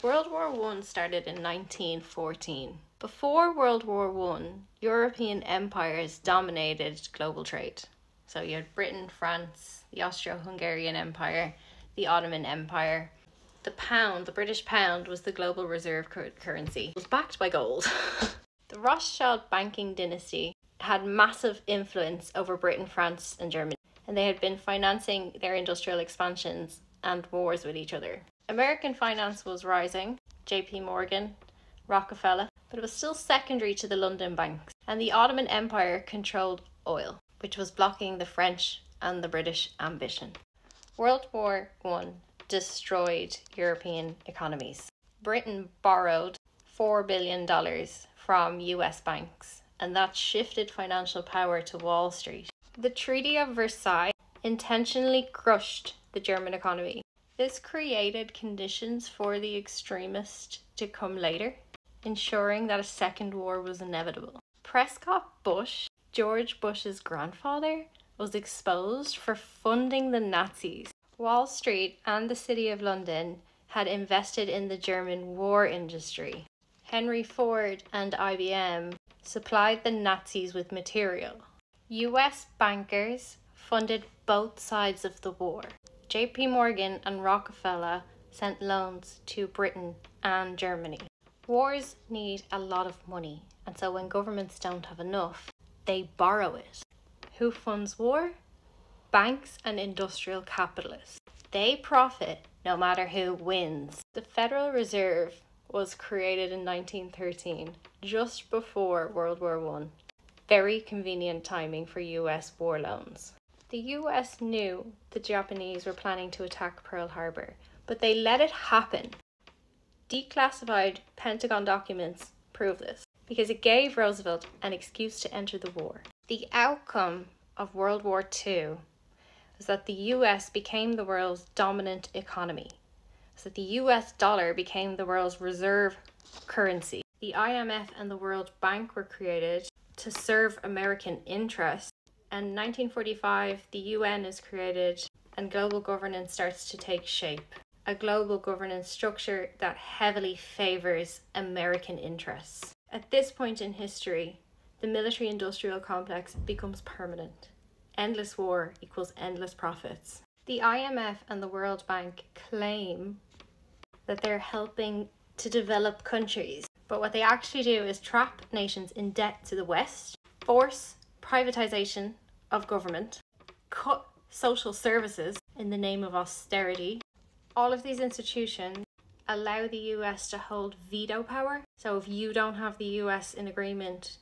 World War I started in 1914. Before World War I, European empires dominated global trade. So you had Britain, France, the Austro-Hungarian Empire, the Ottoman Empire. The pound, the British pound, was the global reserve currency. It was backed by gold. The Rothschild banking dynasty had massive influence over Britain, France, and Germany, and they had been financing their industrial expansions and wars with each other. American finance was rising, JP Morgan, Rockefeller, but it was still secondary to the London banks. And the Ottoman Empire controlled oil, which was blocking the French and the British ambition. World War I destroyed European economies. Britain borrowed $4 billion from US banks, and that shifted financial power to Wall Street. The Treaty of Versailles intentionally crushed the German economy. This created conditions for the extremists to come later, ensuring that a second war was inevitable. Prescott Bush, George Bush's grandfather, was exposed for funding the Nazis. Wall Street and the City of London had invested in the German war industry. Henry Ford and IBM supplied the Nazis with material. US bankers funded both sides of the war. JP Morgan and Rockefeller sent loans to Britain and Germany. Wars need a lot of money, and so when governments don't have enough, they borrow it. Who funds war? Banks and industrial capitalists. They profit no matter who wins. The Federal Reserve was created in 1913, just before World War I. Very convenient timing for US war loans. The US knew the Japanese were planning to attack Pearl Harbor, but they let it happen. Declassified Pentagon documents prove this, because it gave Roosevelt an excuse to enter the war. The outcome of World War II was that the US became the world's dominant economy, so that the US dollar became the world's reserve currency. The IMF and the World Bank were created to serve American interests. And in 1945, the UN is created and global governance starts to take shape. A global governance structure that heavily favors American interests. At this point in history, the military-industrial complex becomes permanent. Endless war equals endless profits. The IMF and the World Bank claim that they're helping to develop countries, but what they actually do is trap nations in debt to the West, force privatization of government, cut social services in the name of austerity. All of these institutions allow the US to hold veto power. So if you don't have the US in agreement,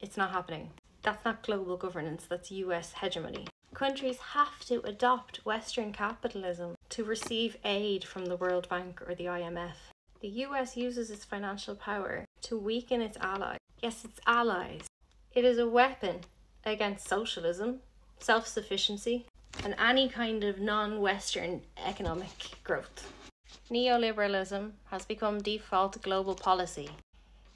it's not happening. That's not global governance, that's US hegemony. Countries have to adopt Western capitalism to receive aid from the World Bank or the IMF. The US uses its financial power to weaken its allies. Yes, its allies. It is a weapon against socialism, self-sufficiency, and any kind of non-Western economic growth. Neoliberalism has become default global policy.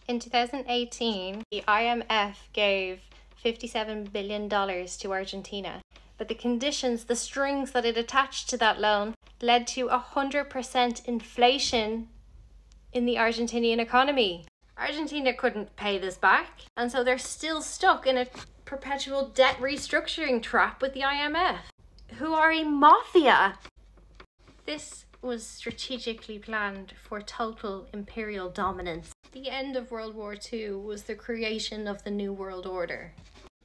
In 2018, the IMF gave $57 billion to Argentina, but the conditions, the strings that it attached to that loan led to 100% inflation in the Argentinian economy. Argentina couldn't pay this back, and so they're still stuck in a perpetual debt restructuring trap with the IMF, who are a mafia. This was strategically planned for total imperial dominance. The end of World War II was the creation of the New World Order,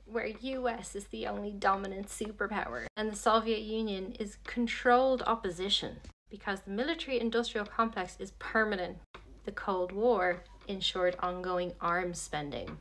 where US is the only dominant superpower and the Soviet Union is controlled opposition, because the military-industrial complex is permanent. The Cold War ensured ongoing arms spending.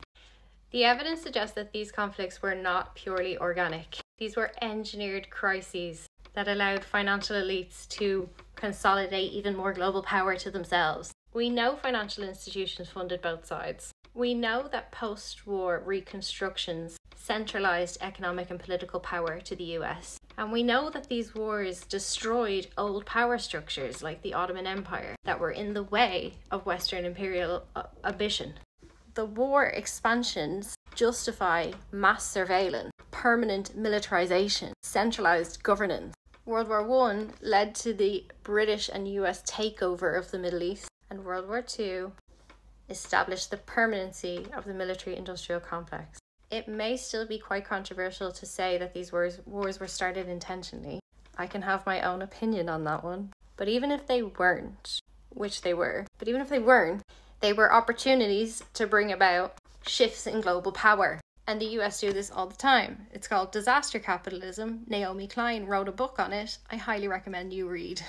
The evidence suggests that these conflicts were not purely organic. These were engineered crises that allowed financial elites to consolidate even more global power to themselves. We know financial institutions funded both sides. We know that post-war reconstructions centralized economic and political power to the US. And we know that these wars destroyed old power structures like the Ottoman Empire that were in the way of Western imperial ambition. The war expansions justify mass surveillance, permanent militarization, centralized governance. World War I led to the British and US takeover of the Middle East, And World War II established the permanency of the military-industrial complex. It may still be quite controversial to say that these wars were started intentionally. I can have my own opinion on that one. But even if they weren't, which they were, but even if they weren't, they were opportunities to bring about shifts in global power. And the US do this all the time. It's called disaster capitalism. Naomi Klein wrote a book on it. I highly recommend you read.